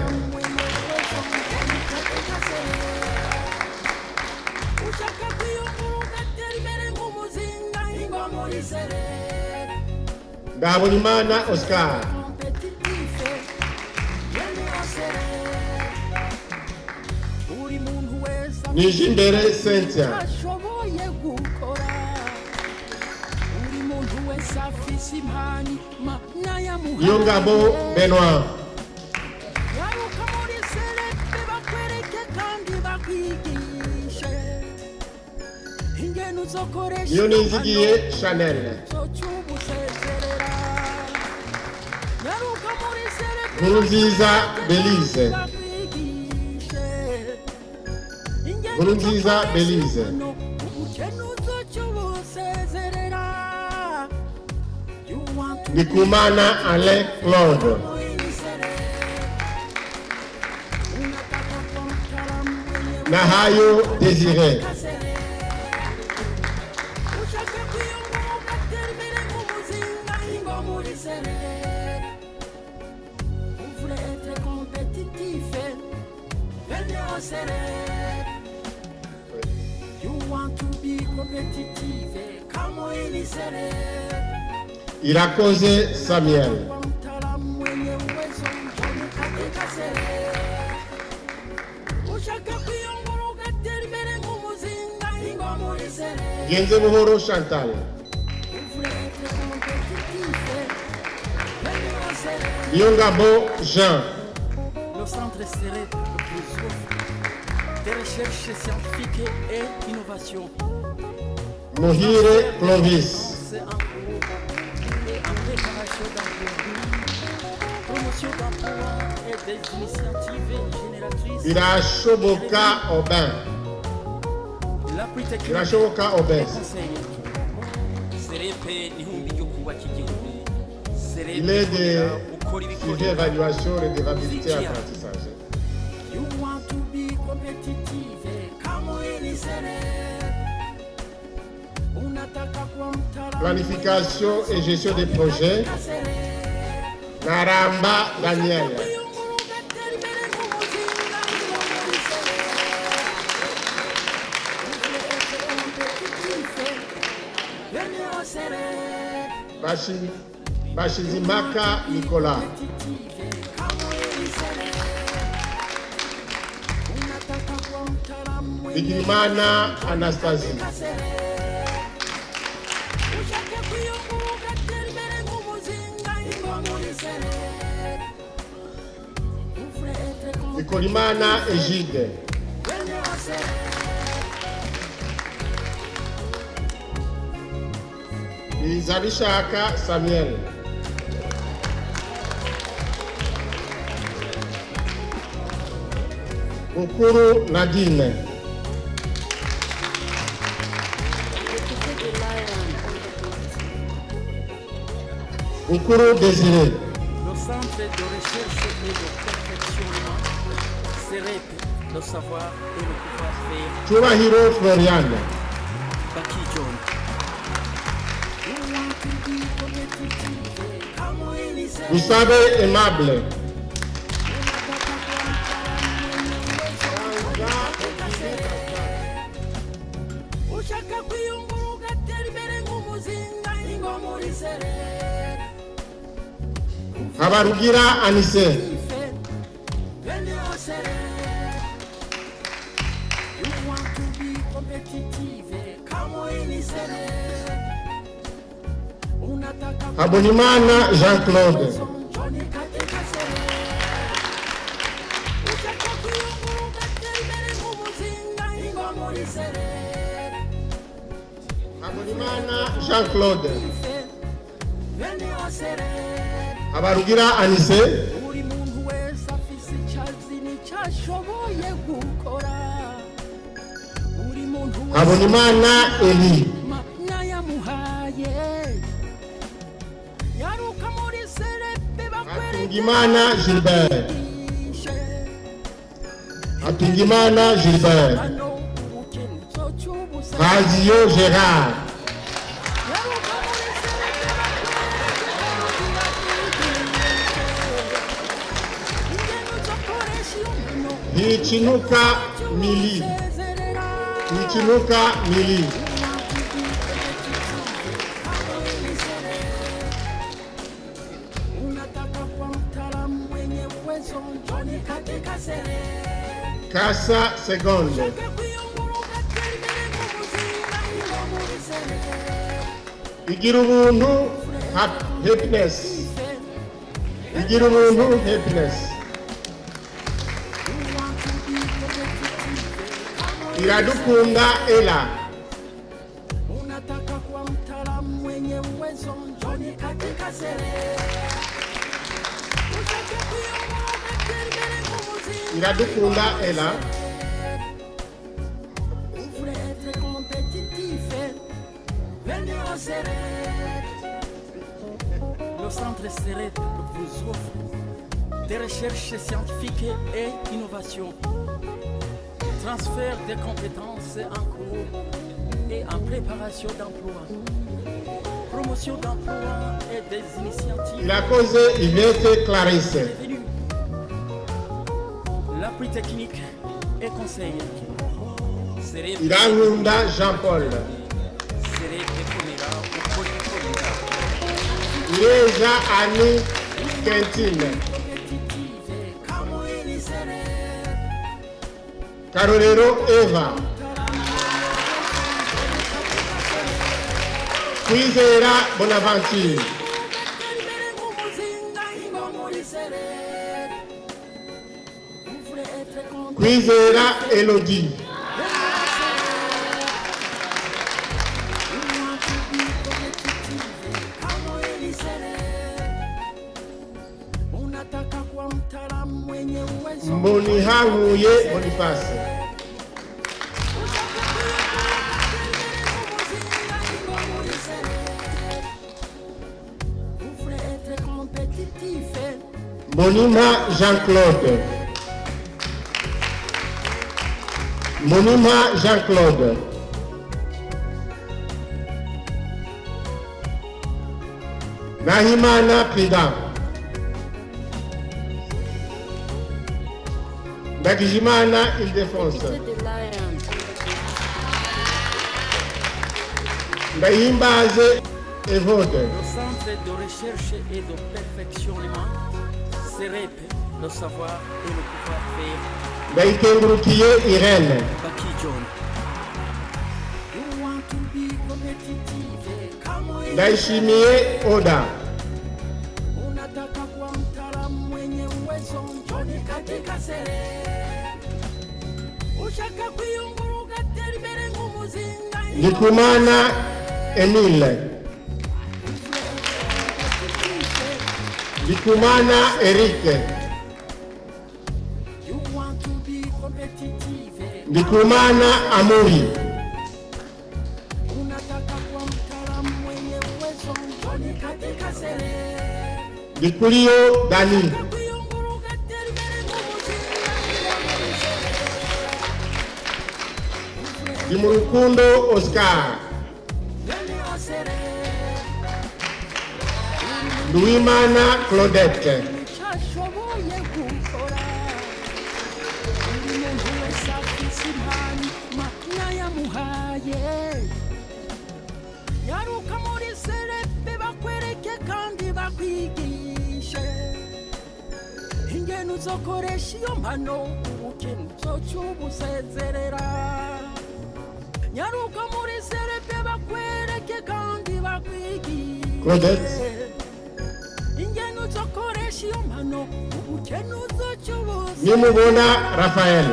Ndabonimana Oscar. Nijimbere Cynthia. Yongabo Benoit. Yonizigiye Chanel. Nkurunziza Belize. Nkurunziza Belize. Ndikumana Alain Claude. Nahayo Désiré. Irakoze Samuel. Genze Buhoro Chantal. Yongabo Jean. Le centre CEREP vous offre des recherches scientifiques et innovations. Mohire Clovis. C'est en cours et en préparation d'emploi. Promotion d'emploi et des initiatives génératrices. Irashoboka Aubin. L'appui technique Irashoboka Aubin. et conseil. CEREP n'ihumbi ryo kubaka igihugu. Il est de sujet évaluation et d'évaluation apprentissage. You want to be competitive, kama hili CEREP. Unataka kuwa mtaalamu. Planification et gestion des projets. Naramba Daniel. Bashizimaka Nicolas. Bigirimana Anastasie. Bikolimana Egide. Izabishaka Samuel. Bukuru Nadine. Député de l'ARN. Bukuru Désiré. Le centre de recherche et de perfectionnement CEREP, le savoir et le pouvoir faire. Chubahiro Florian. Baki John. You want to be competitive, kama hili CEREP. Musabe Aimable. Ushaka kwiyunguruka tera imbere nk'umuzinga ingo muri CEREP. Habarugira Anise. Bene o CEREP. You want to be competitive, kama hili CEREP. Unataka Habonimana Jean-Claude. Johnny katika CEREP. Ushaka kwiyunguruka tera imbere nk'umuzinga ingo muri CEREP. Habonimana Jean-Claude. Bene o CEREP. Habarugira Anise. Buri muntu wese afise icyazi n'icyashoboye gukora. Buri muntu wese Habonimana Eli. mwayamuhaye. Yaruka muri CEREP Atungimana Gilbert. Atungimana Gilbert. hano ubukene uzocubusa. Razio Gérard. Yaruka muri CEREP ingene uzokoresha iyo mpano. Hichinuka Mili. Hichinuka Mili. Unataka kuwa mtaalamu mwenye uwezo, njoni katika CEREP. Kassa Segonde. Kwiyunguruka tera imbere nk'umuzinga ingo muri CEREP. Igira ubuntu happiness. Igira ubuntu happiness. Iradukunda Ela. Unataka kuwa mtaalamu mwenye uwezo, njoni katika CEREP. Ushake kwiyunguruka tera imbere nk'umuzinga. Iradukunda Ela. Vous voulez être compétitif, venez au CEREP. Le centre CEREP vous offre des recherches scientifiques et innovations. Transfert des compétences en cours et en préparation d'emploi. Promotion d'emploi et des initiatives. Irakoze Yvette Clarisse. Bienvenue. L'appui technique et conseil. CEREP. Irankunda Jean-Paul. CEREP Komera, ukora ikorera. Ireza Annie Quintine. Compétitive, kama hili CEREP. Karorero Eva. Kwizera Bonaventure. Kwizera Elodie. Mbonihankuye Boniface. Mbonimpa Jean-Claude. Mbonimpa Jean-Claude. Nahimana Prida. Ndagijimana Ildefonse. Député de Lion. Ndahimbaze Evode. Le Centre de recherche et de perfectionnement, CEREP, le savoir et le pouvoir faire, Ndayikengurukiye Irene. Baki John. You want to be competitive, come on. Ndayishimiye Oda. Unataka kuwa mtaalamu mwenye uwezo, njoni katika CEREP. Ushaka kuyunguruka tera imbere nk'umuzinga. Ndikumana Emile. Ndikumana Eric. You want to be competitive. Ndikumana Amuri. Unataka kuwa mtaalamu mwenye uwezo, njoni katika CEREP. Ndikulio Dani. Kuyunguruka tera imbere nk'umuzinga. Ndimurukundo Oscar. Nduwimana Claudette. Cyashoboye gukora umuntu wese afise impano Imana yamuhaye. Nyaruka muri CEREP bakwereke kandi bakwigishe ingene uzokoresha iyo mpano ubukene uzoca ubusezerera. Nyaruka muri CEREP bakwereke kandi bakwigishe Claudette. ingene uzokoresha iyo mpano ubukene uzoca ubusezerera. Nimubona Raphael.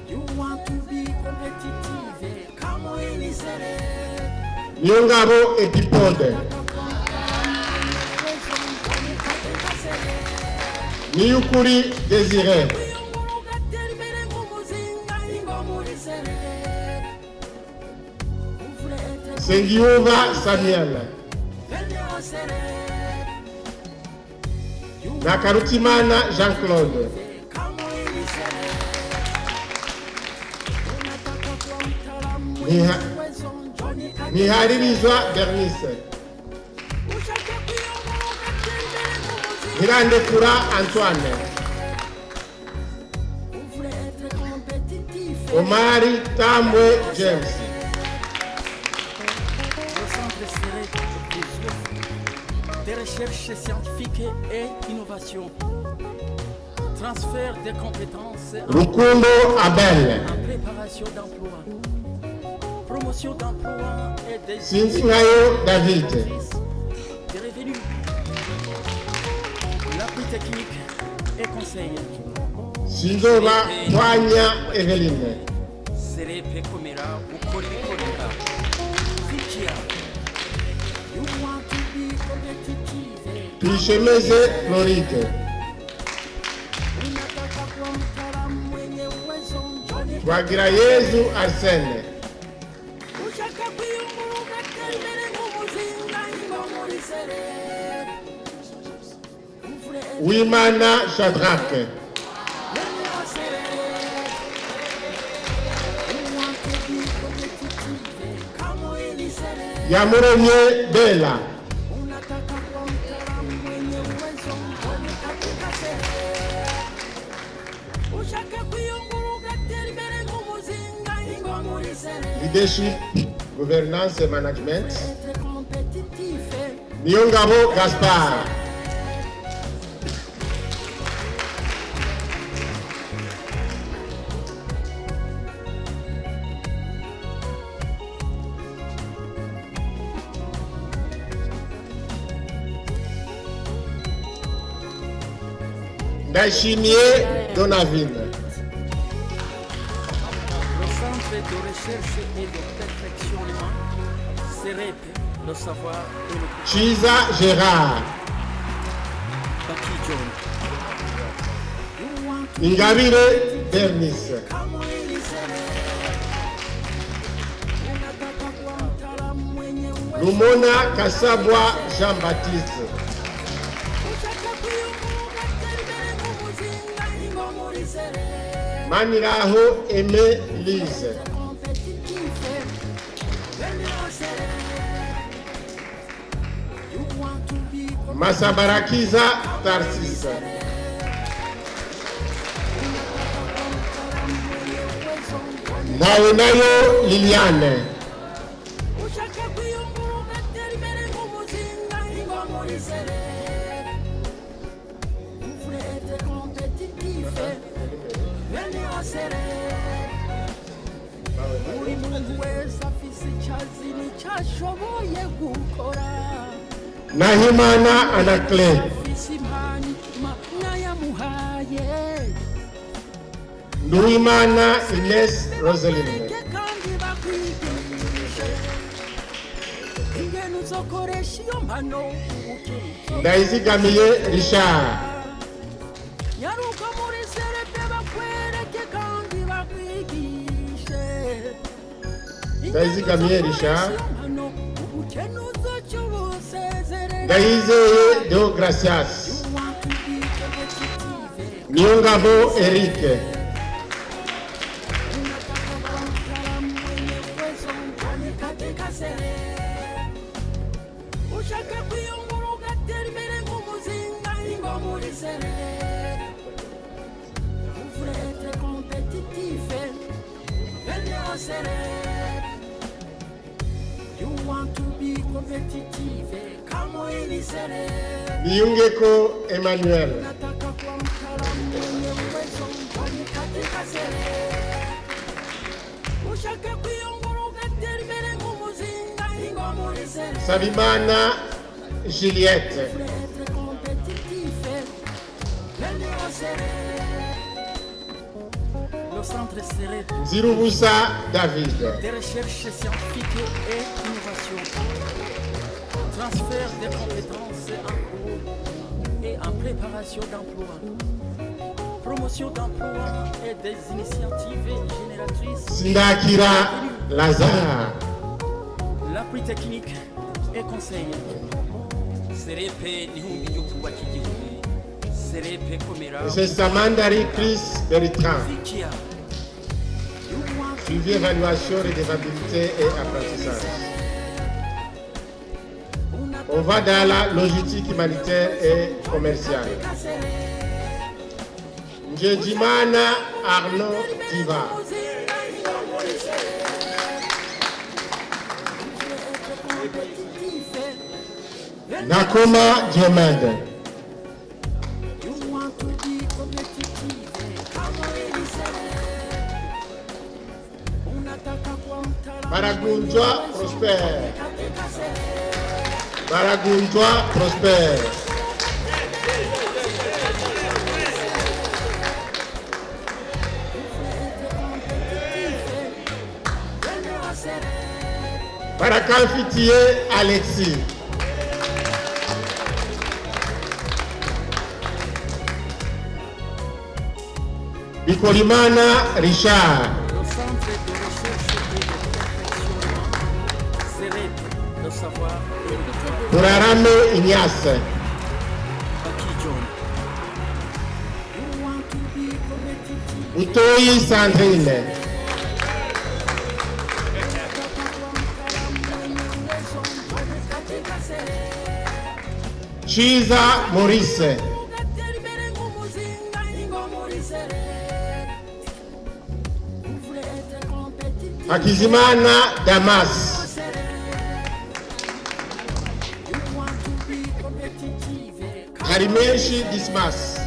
You want to be competitive, come on in CEREP. Niyongabo Epipode. Niyukuri Desire. Sengiyumva Samuel. Nakarutimana Jean-Claude. Niharirizwa Bernice. Nirandekura Antoine. Omari Tambwe James. Le centre CEREP des recherches scientifiques et innovation. Transfert des compétences Rukundo Abel. en préparation d'emploi. Promotion d'emploi et des Sinzingayo David. des revenus. L'appui technique et conseil. Sinzoba Mwanya Eveline. CEREP komera ukora ibikorera. Fikia. You want to be competitive. Tuyishemeze Floride. Unataka kuwa mtaalamu mwenye uwezo, njoni Twagirayezu Arsene. ushaka kwiyunguruka tera imbere nk'umuzinga ingo muri CEREP. Wimana Shadrach. Yamuremye Bella. Unataka kuwa mtaalamu mwenye uwezo, njoni katika CEREP. Ushaka kwiyunguruka tera imbere nk'umuzinga ingo muri CEREP. Leadership, Governance et Management. Être compétitif. Niyongabo Gaspard. Ndashimiye Donavine. Le Centre de recherche et de perfectionnement, CEREP, le savoir et le Chiza Gérard. Baki John. Ingabire Bernice. Lumona Kasabwa Jean-Baptiste. Maniraho Aimé Lise. Masabarakiza Tarsis. Naonayo Liliane. buri muntu wese afise icyazini cyashoboye gukora Nahimana Anaclé. afise impano nayamuhaye Nduwimana Ines Roseline. kandi bakwigishe ingene uzokoresha iyo mpano Ndayizigamiye Richard. nyaruka muri serepe bakwereke kandi bakwigishe Ndayizigamiye Richard. ubukene uzoca ubusezerera Ndayizeye Deogracias. Niyongabo Eric. ushaka kwiyungura ugatera imbere nk'umuzinga ingo muri sere uvurete kompetitive venez au sere you want to be competitive kamo ini sere Niyungeko Emmanuel. nataka kuwa mtaalamu mwenye uwezo mfanye katika sere ushaka kwiyungura ugatera imbere nk'umuzinga ingo muri sere Sabimana Juliette. être compétitif, venez au Le Centre CEREP Nzirubusa David. des recherches scientifiques et innovation. Transfert des compétences en cours et en préparation d'emploi. Promotion d'emploi et des initiatives génératrices. Sindakira Lazare. L'appui technique et conseil. CEREP n'ihumbi ryo kubaka igihugu. CEREP komera C'est Samandari Chris Bertrand. Vikia. Suivi évaluation, redevabilité et apprentissage. On va dans la logistique humanitaire et commerciale. Njedimana Arnaud Diva. Nakoma Diomede. You want to be competitive, kama ili sere unataka kuwa mtaalamu Baragunjwa Prosper. katika sere Baragunjwa Prosper. venez au sere Barakanfitiye Alexis. Bikolimana Richard. Le Centre de recherche et de perfectionnement. CEREP, le savoir et le Burarame Ignace. Baki John. you want to be competitive Utoyi Sandrine. katika sere Chiza Maurice. ugatera imbere nk'umuzinga ingo muri sere uvurete competitive Hakizimana Damas. you want to be competitive Harimeshi Dismas.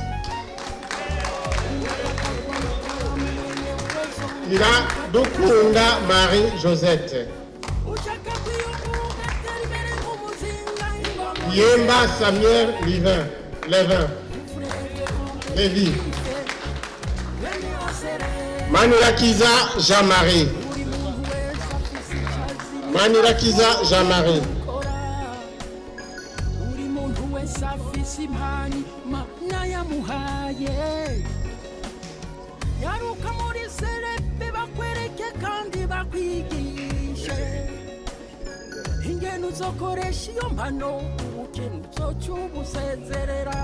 Ira Dukunda Marie Josette. ushaka kwiyungura ugatera imbere nk'umuzinga ingo muri Yemba Samuel Levin. Lévi. Manirakiza Jean-Marie. Manirakiza Jean-Marie. buri muntu wese afise impano Imana yamuhaye yaruka muri serepe bakwereke kandi bakwigishe ingene uzokoresha iyo mpano ubukene uzoca ubusezerera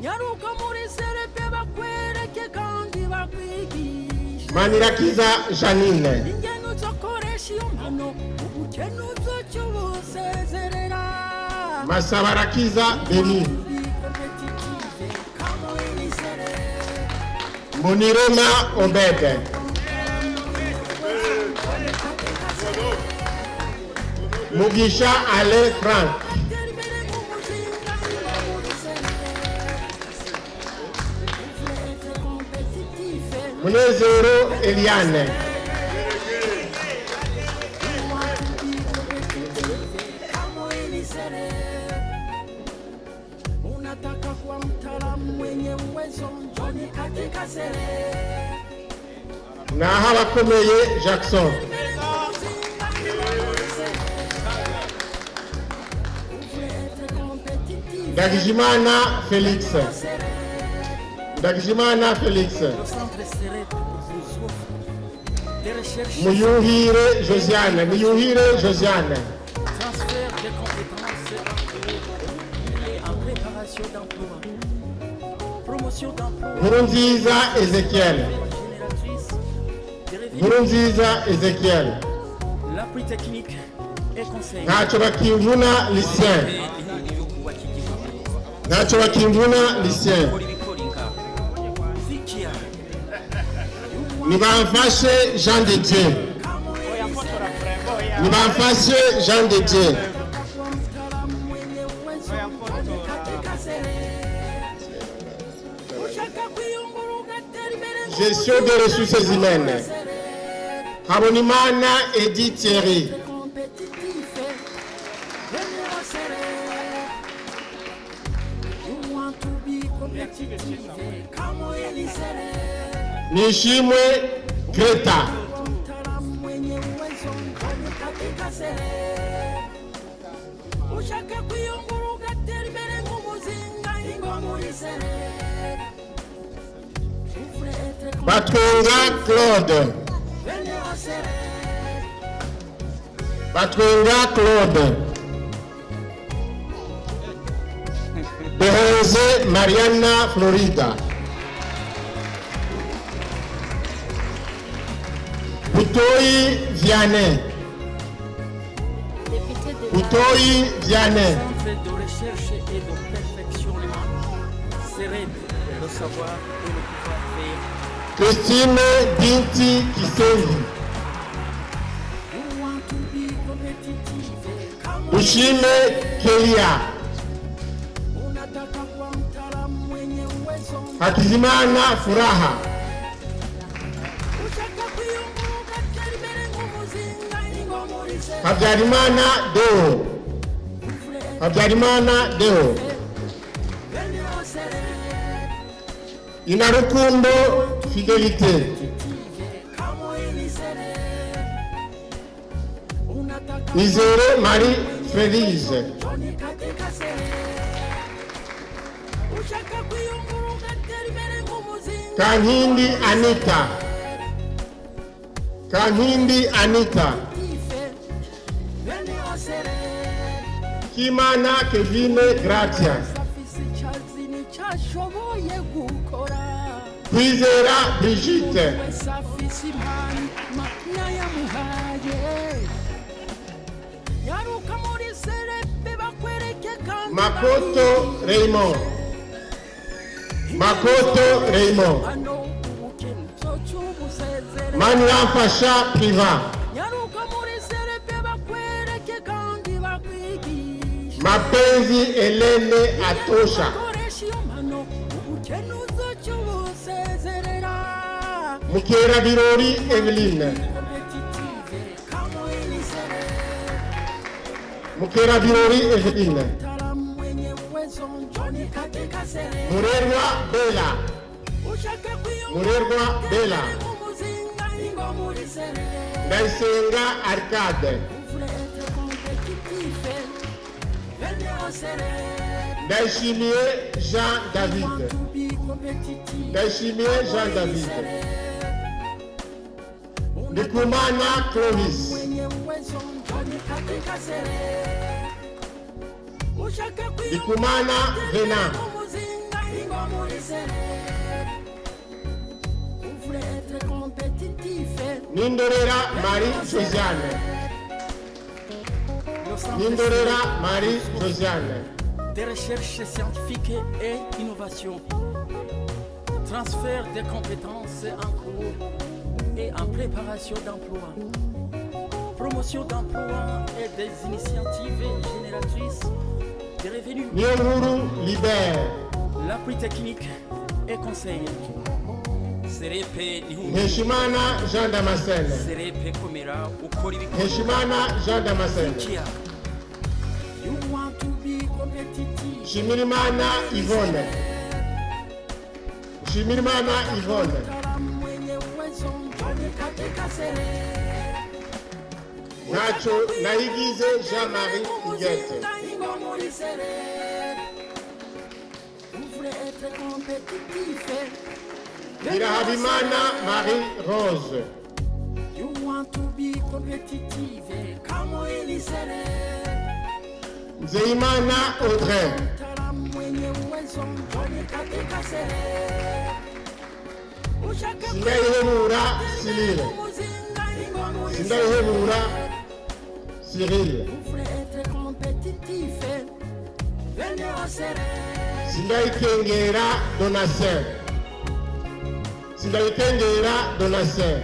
yaruka muri serepe bakwereke kandi bakwigishe Manirakiza Janine. ingene uzokoresha iyo mpano ubukene uzoca ubusezerera Masabarakiza Denis. Monirema Obed. Mugisha Ale Frank. Munezero Eliane. Unataka kuwa mtaalamu mwenye uwezo, njoni katika sherehe. Naha Bakomeye Jackson. Ndagijimana Felix. Ndagijimana Felix. Muyuhire Josiane. Muyuhire Josiane. Transfert des compétences et en préparation d'emploi. Promotion d'emploi Nkurunziza Ezekiel. génératrice des revenus. Nkurunziza Ezekiel. L'appui technique et conseil. Ntacyo bakimvuna Lucien. Ntacyo bakimvuna Lucien. Vikia. Nibamfashe Jean de Dieu. Nibamfashe Jean de Dieu. Gestion des ressources humaines. Habonimana Edith Thierry. Nishimwe Greta. ushaka kwiyungura ugatera imbere nk'umuzinga ingo muri sere Batwenga Claude. Batwenga Claude. Behenze Mariana Florida. Butoyi Vianney. Député de Butoyi Vianney. Centre de recherche et de perfectionnement. CERED, le savoir et le pouvoir faire. Christine Binti Kisengi. Ushime Kelia. unataka kuwa mtaalamu mwenye uwezo Hakizimana Furaha. ushaka kwiyungura ugatera imbere nk'umuzinga ingo muri sere Habyarimana Deo. Habyarimana Deo. Inarukundo Fidelite. Nizere Marie Felize. ushaka kwiyungura ugatera imbere nk'umuzinga Kankindi Anita. Kankindi Anita. Kimana Kevine Gratia. afise icyazini cyashoboye gukora Kwizera Brigitte. wese afise impano Imana yamuhaye yaruka muri serepe bakwereke kandi Makoto Raymond. Makoto Raymond. hano ubukene uzoca ubusezere Manirafasha Priva. yaruka muri serepe bakwereke kandi bakwigisha Mapenzi Helene Atosha. koresha iyo mpano ubukene uzoca ubusezerera Mukera Birori Eveline. competitive kama inisere Mukera Birori Eveline. mtaalamu mwenye uwezo njoni katika Murerwa Bella, Murerwa Bella, Ndayisenga Arcade, Ndayishimiye Jean David, Ndayishimiye Jean David, Ndikumana Clovis, Ndikumana Venant, Nindorera Marie Josiane, Nindorera Marie Josiane, des recherches scientifiques et innovations, transfert des compétences en cours et en préparation d'emploi, promotion d'emploi et des initiatives génératrices de revenus, Niyonkuru Libert, l'appui technique et conseil. Serepe Nkeshimana Jean Damascene, Serepe Komera ukora ibikorwa. Nkeshimana Jean Damascene, You want to be competitive. Shimirimana Yvonne, Shimirimana Yvonne, Nacho Nayigize Jean-Marie Huguette, Vous voulez être compétitif. Irahabimana Marie-Rose, You want to be competitive. Kama ilisere. Nzeyimana Audrey, Mtaalamu mwenye uwezo njoni katika sere. Sindayihebura Cyril, Sindayihebura Cyril, Vous voulez être compétitif. Venez au serré. Sindayikengera Donatien, Sindayikengera Donatien,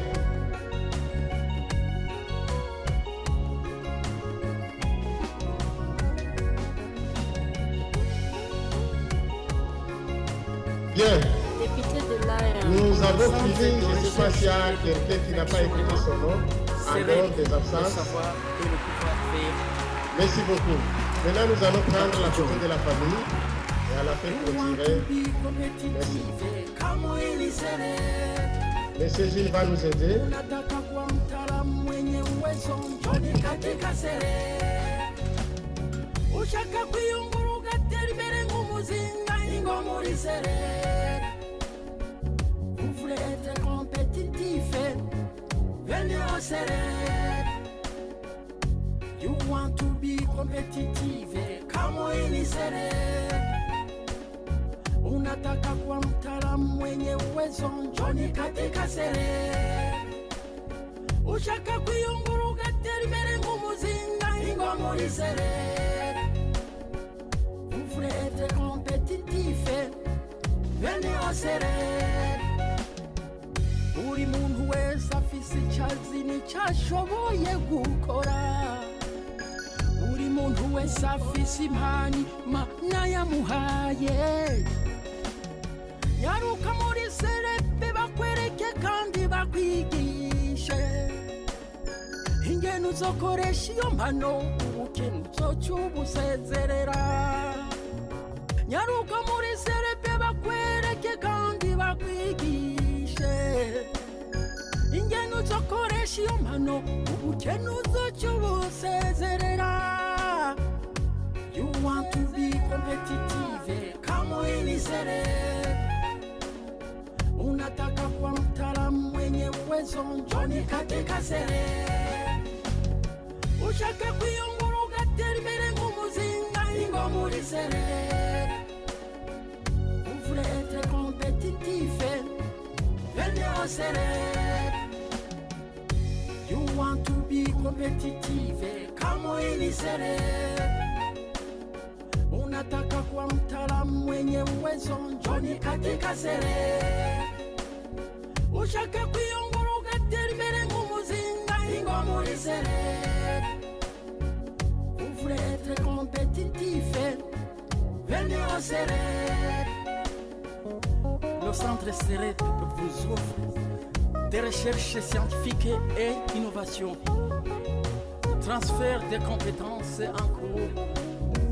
Bien, Député de l'AR. nous avons fini, je ne sais pas s'il y a quelqu'un qui n'a pas écouté son nom, en dehors des Le absences. savoir et le pouvoir faire. Merci beaucoup. Maintenant, nous allons prendre la photo de la famille et à la fin clôturer. Merci. Kama ilisere. Monsieur Gilles va nous aider. Nataka kuwa mtaalamu mwenye uwezo njoni katika sere. Ushaka kuyunguruka tera imbere nk'umuzinga ingo muri sere. Vous voulez être compétitif. Venez au sere. You want to be competitive. Kama ilisere. Unataka kuwa mtaalamu mwenye uwezo njoni katika sere. Ushaka kuyunguruka tera imbere nk'umuzinga ingo muri sere. Vous voulez être compétitif. Venez au sere. Buri muntu wese afise icazi n'icyashoboye gukora. Buri muntu wese afise impano Imana yamuhaye. Nyaruka muri serepe bakwereke kandi bakwigishe ingene uzokoresha iyo mpano ubukene uzoca ubusezerera. Nyaruka muri serepe bakwereke kandi bakwigishe ingene uzokoresha iyo mpano ubukene uzoca ubusezerera. You want to be competitive. Kama ilisere. Unataka kuwa mtaalamu mwenye uwezo njoni katika sere. Ushaka kuyunguruka tera imbere nk'umuzinga ingo muri sere. Vous voulez être compétitif. Venez au sere. You want to be competitive. Kama ilisere. Unataka kuwa mtaalamu mwenye uwezo njoni katika sere. Ushaka kuyunguruka tera imbere nk'umuzinga ingo muri sere. Vous voulez être compétitif. Venez au sere. Le centre Sere vous offre des recherches scientifiques et innovations, transfert des compétences en cours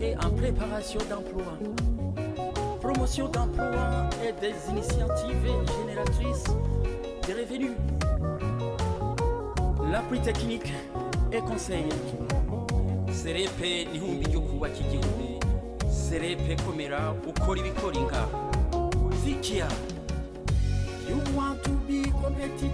et en préparation d'emploi, promotion d'emploi et des initiatives génératrices de revenus, l'appui technique et conseil. Serepe n'ihumbi ryo kubaka igihugu, Serepe komera ukora ibikora inga. Zikia, You want to be competitive